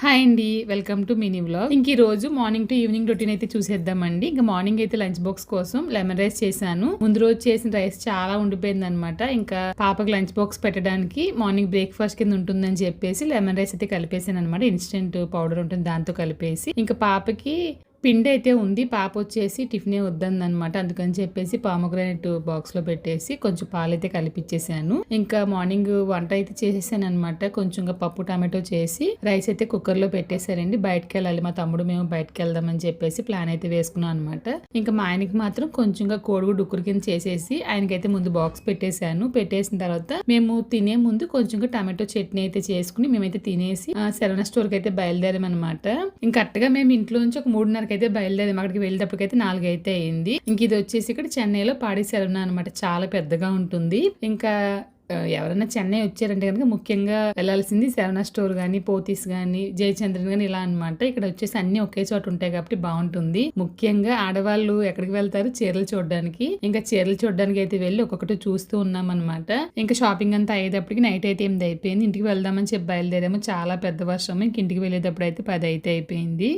Hi అండి. Welcome to mini vlog. ఇంక ఈ రోజు మార్నింగ్ టు ఈవినింగ్ రొటీన్ అయితే చూసేద్దామండి. ఇంకా మార్నింగ్ అయితే లంచ్ బాక్స్ కోసం లెమన్ రైస్ చేశాను. ముందు రోజు చేసిన రైస్ చాలా ఉండిపోయింది అనమాట. ఇంకా పాపకి లంచ్ బాక్స్ పెట్టడానికి మార్నింగ్ బ్రేక్ఫాస్ట్ కింద ఉంటుందని చెప్పేసి లెమన్ రైస్ అయితే కలిపేసాను అనమాట. ఇన్స్టెంట్ పౌడర్ ఉంటుంది, దాంతో కలిపేసి ఇంకా పాపకి పిండి అయితే ఉంది. పాప వచ్చేసి టిఫినే వద్దందనమాట. అందుకని చెప్పేసి పామోగ్రానైట్ బాక్స్ లో పెట్టేసి కొంచెం పాలైతే కలిపిచ్చేసాను. ఇంకా మార్నింగ్ వంట అయితే చేసేసాను అనమాట. కొంచెంగా పప్పు టమాటో చేసి రైస్ అయితే కుక్కర్ లో పెట్టేశారండి. బయటకు వెళ్ళాలి, మా తమ్ముడు మేము బయటకు వెళ్దామని చెప్పేసి ప్లాన్ అయితే వేసుకున్నాం అనమాట. ఇంకా మా ఆయనకి మాత్రం కొంచెంగా కోడిగుడ్డు ఉక్కురు కింద చేసేసి ఆయనకైతే ముందు బాక్స్ పెట్టేశాను. పెట్టేసిన తర్వాత మేము తినే ముందు కొంచెంగా టమాటో చట్నీ అయితే చేసుకుని మేమైతే తినేసి శరవణ స్టోర్ కి అయితే బయలుదేరామన్నమాట. ఇంకా కరెక్ట్గా మేము ఇంట్లో నుంచి ఒక 3:30 అయితే బయలుదేరాము. అక్కడికి వెళ్ళేటప్పటికైతే 4 అయితే అయింది. ఇంక ఇది వచ్చేసి ఇక్కడ చెన్నైలో పాడి శరవణ అనమాట. చాలా పెద్దగా ఉంటుంది. ఇంకా ఎవరైనా చెన్నై వచ్చారంటే కనుక ముఖ్యంగా వెళ్ళాల్సింది శరవణ స్టోర్ కానీ, పోతీస్ కానీ, జయచంద్రన్ కానీ ఇలా అనమాట. ఇక్కడ వచ్చేసి అన్ని ఒకే చోట ఉంటాయి కాబట్టి బాగుంటుంది. ముఖ్యంగా ఆడవాళ్ళు ఎక్కడికి వెళ్తారు? చీరలు చూడడానికి. ఇంకా చీరలు చూడడానికి అయితే వెళ్ళి ఒక్కొక్కటి చూస్తూ ఉన్నాం అనమాట. ఇంకా షాపింగ్ అంతా అయ్యేటప్పటికి నైట్ అయితే 8 అయిపోయింది. ఇంటికి వెళ్దామని చెప్పి బయలుదేరాము. చాలా పెద్ద వర్షం. ఇంక ఇంటికి వెళ్ళేటప్పుడు అయితే 10 అయితే అయిపోయింది.